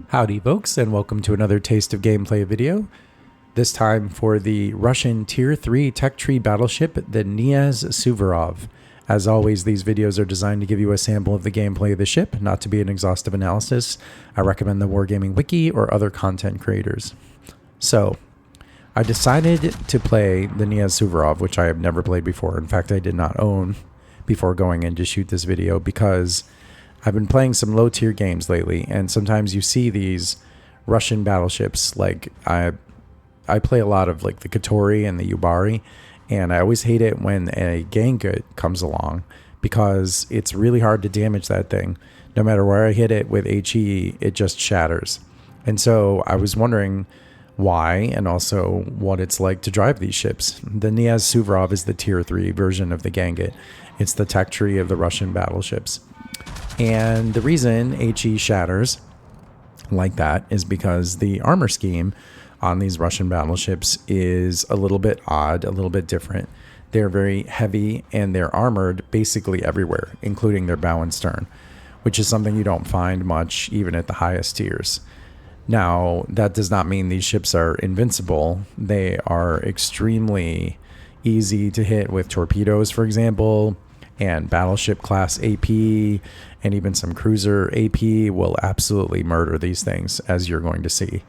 Howdy folks, and welcome to another Taste of Gameplay video. This time for the Russian Tier 3 tech tree battleship, the Knyaz Suvarov. As always, these videos are designed to give you a sample of the gameplay of the ship, not to be an exhaustive analysis. I recommend the Wargaming Wiki or other content creators. So, I decided to play the Knyaz Suvarov, which I have never played before. In fact, I did not own before going in to shoot this video because I've been playing some low tier games lately, and sometimes you see these Russian battleships. Like I play a lot of like the Katori and the Yubari, and I always hate it when a Gangut comes along because it's really hard to damage that thing. No matter where I hit it with HE, it just shatters. And so I was wondering why, and also what it's like to drive these ships. The Knyaz Suvarov is the tier 3 version of the Gangut. It's the tech tree of the Russian battleships. And the reason HE shatters like that is because the armor scheme on these Russian battleships is a little bit odd, a little bit different. They're very heavy and they're armored basically everywhere, including their bow and stern, which is something you don't find much even at the highest tiers. Now, that does not mean these ships are invincible. They are extremely easy to hit with torpedoes, for example, and battleship class AP, and even some cruiser AP will absolutely murder these things, as you're going to see.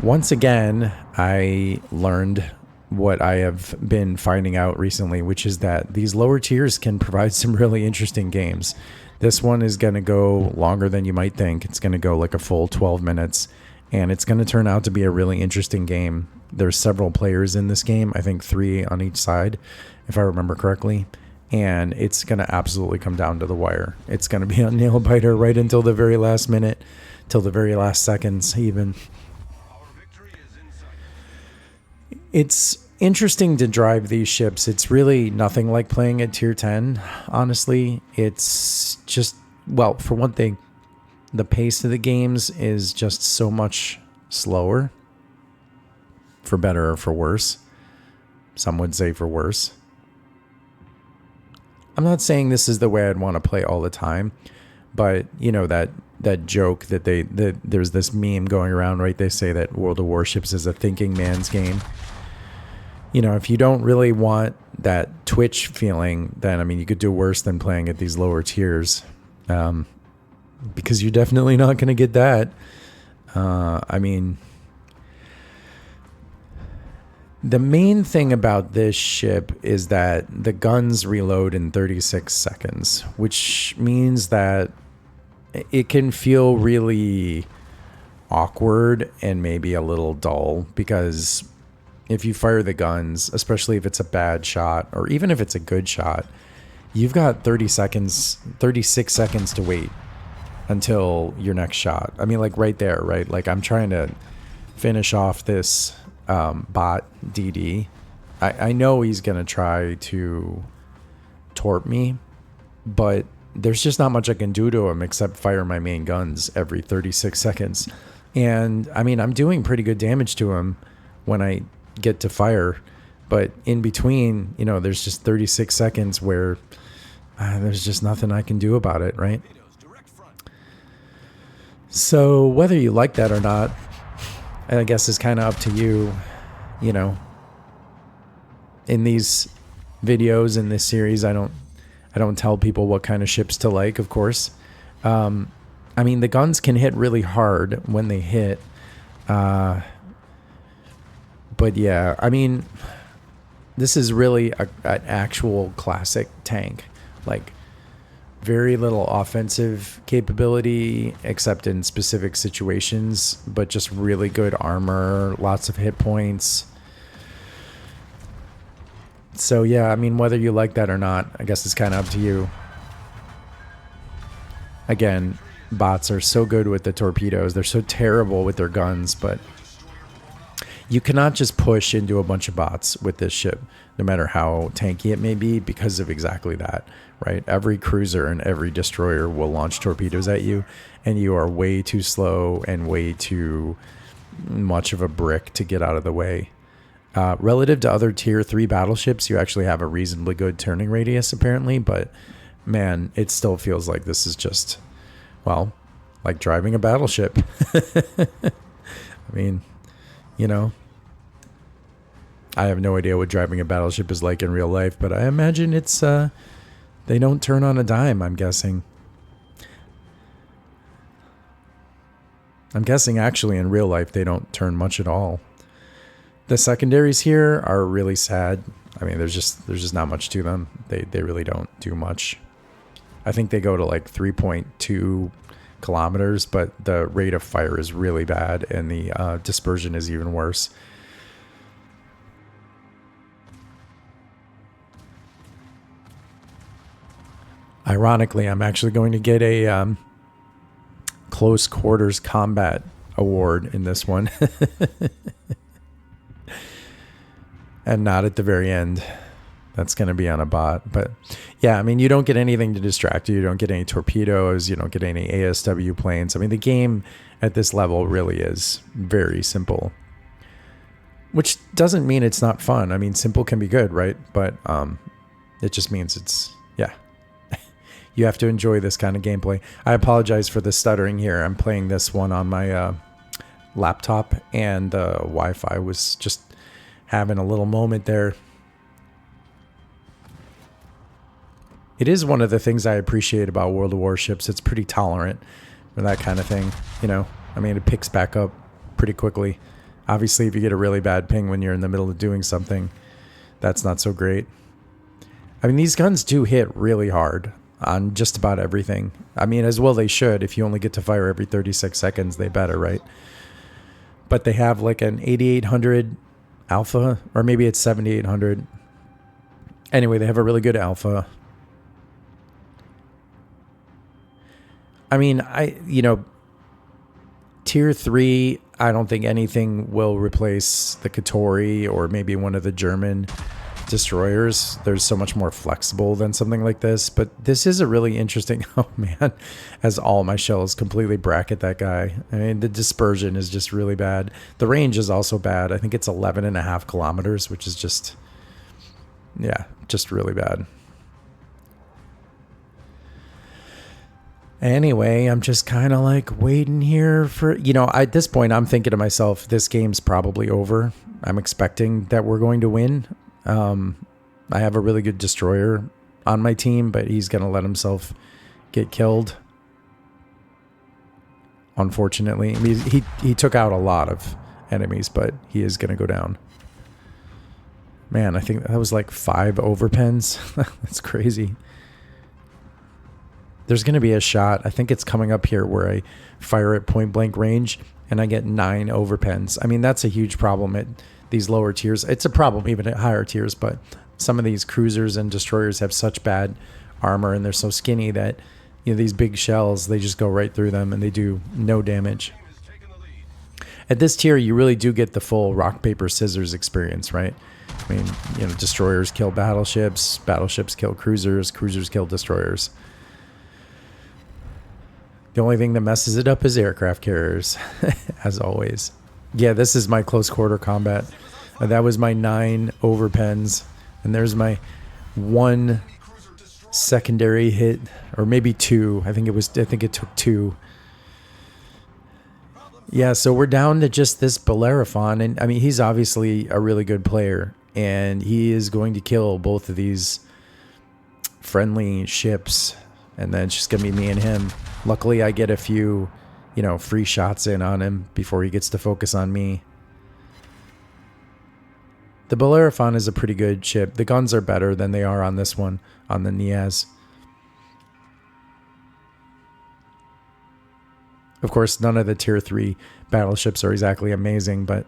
Once again, I learned what I have been finding out recently, which is that these lower tiers can provide some really interesting games. This one is going to go longer than you might think. It's going to go like a full 12 minutes, and it's going to turn out to be a really interesting game. There's several players in this game, I think 3 on each side, if I remember correctly, and it's going to absolutely come down to the wire. It's going to be a nail biter right until the very last minute, till the very last seconds even. It's interesting to drive these ships. It's really nothing like playing at tier 10, honestly. It's just, well, for one thing, the pace of the games is just so much slower, for better or for worse. Some would say for worse. I'm not saying this is the way I'd want to play all the time, but you know that joke that there's this meme going around, right? They say that World of Warships is a thinking man's game. You know, if you don't really want that Twitch feeling, then I mean, you could do worse than playing at these lower tiers, because you're definitely not going to get that. I mean, the main thing about this ship is that the guns reload in 36 seconds, which means that it can feel really awkward and maybe a little dull, because if you fire the guns, especially if it's a bad shot or even if it's a good shot, you've got 36 seconds to wait until your next shot. I mean, like right there, right? Like I'm trying to finish off this bot DD. I know he's gonna try to torp me, but there's just not much I can do to him except fire my main guns every 36 seconds. And I mean, I'm doing pretty good damage to him when I get to fire, but in between, you know, there's just 36 seconds where there's just nothing I can do about it, right? So whether you like that or not, I guess is kind of up to you. You know, in these videos in this series, I don't tell people what kind of ships to like, of course. I mean, the guns can hit really hard when they hit, but yeah, I mean, this is really an actual classic tank. Like, very little offensive capability except in specific situations, but just really good armor, lots of hit points. So yeah, I mean, whether you like that or not, I guess it's kind of up to you. Again, bots are so good with the torpedoes. They're so terrible with their guns, but you cannot just push into a bunch of bots with this ship, no matter how tanky it may be, because of exactly that, right? Every cruiser and every destroyer will launch torpedoes at you, and you are way too slow and way too much of a brick to get out of the way. Relative to other tier 3 battleships, you actually have a reasonably good turning radius, apparently, but man, it still feels like this is just, well, like driving a battleship. I mean, you know, I have no idea what driving a battleship is like in real life, but I imagine it's, they don't turn on a dime, I'm guessing. I'm guessing actually in real life they don't turn much at all. The secondaries here are really sad. I mean, there's just not much to them. They really don't do much. I think they go to like 3.2 kilometers, but the rate of fire is really bad, and the dispersion is even worse. Ironically, I'm actually going to get a close quarters combat award in this one. And not at the very end. That's going to be on a bot. But yeah, I mean, you don't get anything to distract you. You don't get any torpedoes. You don't get any ASW planes. I mean, the game at this level really is very simple. Which doesn't mean it's not fun. I mean, simple can be good, right? But it just means it's, yeah. You have to enjoy this kind of gameplay. I apologize for the stuttering here. I'm playing this one on my laptop, and the Wi-Fi was just having a little moment there. It is one of the things I appreciate about World of Warships. It's pretty tolerant for that kind of thing. You know, I mean, it picks back up pretty quickly. Obviously, if you get a really bad ping when you're in the middle of doing something, that's not so great. I mean, these guns do hit really hard on just about everything. I mean, as well they should. If you only get to fire every 36 seconds, they better, right? But they have like an 8800 alpha, or maybe it's 7800. Anyway, they have a really good alpha. I mean, tier 3, I don't think anything will replace the Katori or maybe one of the German destroyers. They're so much more flexible than something like this. But this is a really interesting, oh man, as all my shells completely bracket that guy. I mean, the dispersion is just really bad. The range is also bad. I think it's 11.5 kilometers, which is just, yeah, just really bad. Anyway, I'm just kind of like waiting here for, you know, at this point, I'm thinking to myself, this game's probably over. I'm expecting that we're going to win. I have a really good destroyer on my team, but he's going to let himself get killed. Unfortunately, I mean, he took out a lot of enemies, but he is going to go down. Man, I think that was like 5 overpens. That's crazy. There's going to be a shot. I think it's coming up here where I fire at point blank range and I get 9 overpens. I mean, that's a huge problem at these lower tiers. It's a problem even at higher tiers, but some of these cruisers and destroyers have such bad armor and they're so skinny that, you know, these big shells, they just go right through them and they do no damage. At this tier, you really do get the full rock, paper, scissors experience, right? I mean, you know, destroyers kill battleships, battleships kill cruisers, cruisers kill destroyers. The only thing that messes it up is aircraft carriers, as always. Yeah, this is my close quarter combat. That was my 9 overpens, and there's my 1 secondary hit, or maybe 2. I think it took 2. Yeah, so we're down to just this Bellerophon, and I mean, he's obviously a really good player, and he is going to kill both of these friendly ships, and then it's just gonna be me and him. Luckily, I get a few, you know, free shots in on him before he gets to focus on me. The Bellerophon is a pretty good ship. The guns are better than they are on this one, on the Knyaz. Of course, none of the tier 3 battleships are exactly amazing, but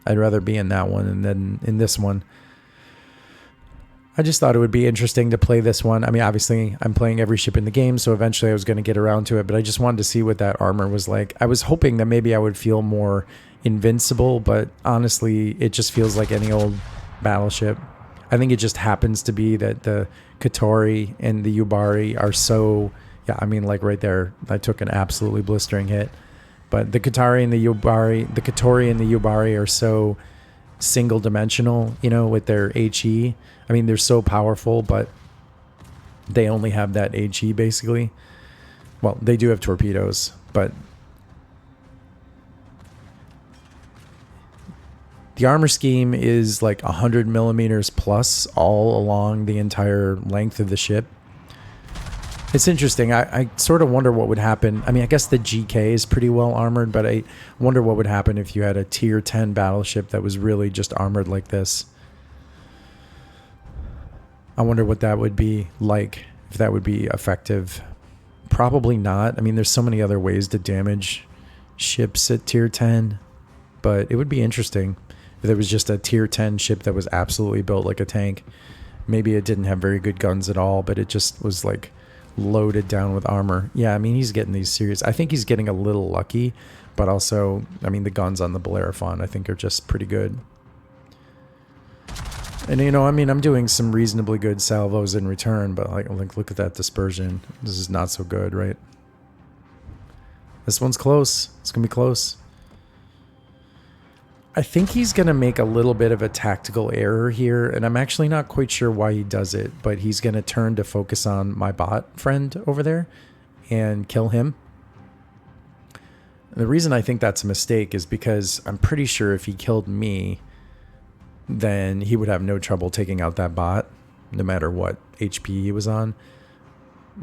I'd rather be in that one and then in this one. I just thought it would be interesting to play this one. I mean, obviously, I'm playing every ship in the game, so eventually I was going to get around to it, but I just wanted to see what that armor was like. I was hoping that maybe I would feel more invincible, but honestly, it just feels like any old battleship. I think it just happens to be that the Katori and the Yubari are so... Yeah, I mean, like right there, I took an absolutely blistering hit. But the Katori and the Yubari are so single-dimensional, you know, with their HE. I mean, they're so powerful, but they only have that HE, basically. Well, they do have torpedoes, but The armor scheme is like 100 millimeters plus all along the entire length of the ship. It's interesting. I sort of wonder what would happen. I mean, I guess the GK is pretty well armored, but I wonder what would happen if you had a tier 10 battleship that was really just armored like this. I wonder what that would be like, if that would be effective. Probably not. I mean, there's so many other ways to damage ships at tier 10, but it would be interesting if there was just a tier 10 ship that was absolutely built like a tank. Maybe it didn't have very good guns at all, but it just was like loaded down with armor. Yeah, I mean, he's getting these serious. I think he's getting a little lucky, but also, I mean, the guns on the Bellerophon I think are just pretty good. And you know, I mean, I'm doing some reasonably good salvos in return, but like look at that dispersion. This is not so good, right? This one's close. It's gonna be close. I think he's going to make a little bit of a tactical error here, and I'm actually not quite sure why he does it, but he's going to turn to focus on my bot friend over there and kill him. The reason I think that's a mistake is because I'm pretty sure if he killed me, then he would have no trouble taking out that bot, no matter what HP he was on.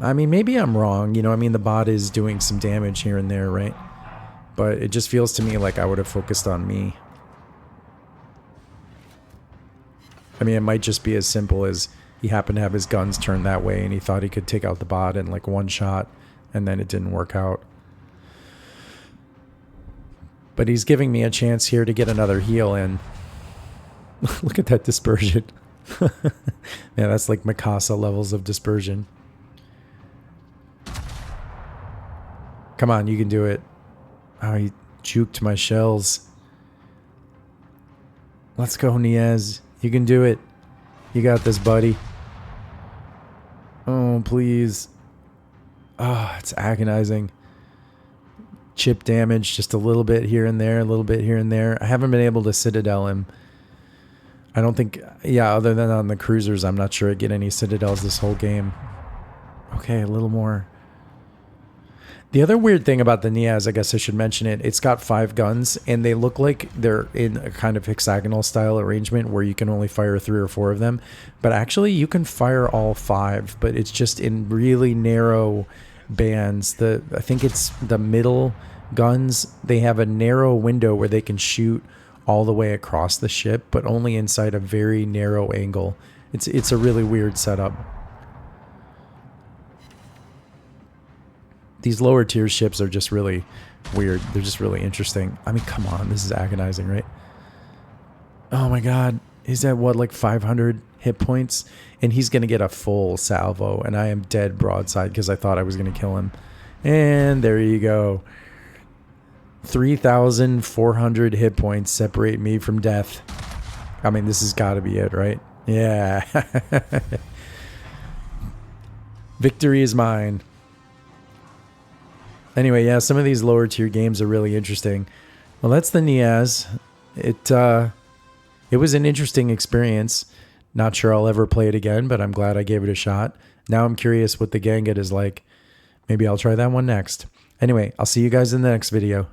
I mean, maybe I'm wrong. You know, I mean, the bot is doing some damage here and there, right? But it just feels to me like I would have focused on me. I mean, it might just be as simple as he happened to have his guns turned that way and he thought he could take out the bot in like one shot, and then it didn't work out. But he's giving me a chance here to get another heal in. Look at that dispersion. Yeah, that's like Mikasa levels of dispersion. Come on, you can do it. Oh, he juked my shells. Let's go, Knyaz. You can do it. You got this, buddy. Oh, please. Oh, it's agonizing. Chip damage, just a little bit here and there, a little bit here and there. I haven't been able to Citadel him. I don't think, yeah, other than on the cruisers, I'm not sure I get any Citadels this whole game. Okay, a little more. The other weird thing about the Knyaz, I guess I should mention it, it's got 5 guns, and they look like they're in a kind of hexagonal style arrangement where you can only fire 3 or 4 of them. But actually, you can fire all 5, but it's just in really narrow bands. I think it's the middle guns. They have a narrow window where they can shoot all the way across the ship, but only inside a very narrow angle. It's a really weird setup. These lower tier ships are just really weird. They're just really interesting. I mean, come on. This is agonizing, right? Oh my god. He's at what, like 500 hit points? And he's going to get a full salvo. And I am dead broadside because I thought I was going to kill him. And there you go. 3,400 hit points separate me from death. I mean, this has got to be it, right? Yeah. Victory is mine. Anyway, yeah, some of these lower tier games are really interesting. Well, that's the Knyaz. It was an interesting experience. Not sure I'll ever play it again, but I'm glad I gave it a shot. Now I'm curious what the Ganget is like. Maybe I'll try that one next. Anyway, I'll see you guys in the next video.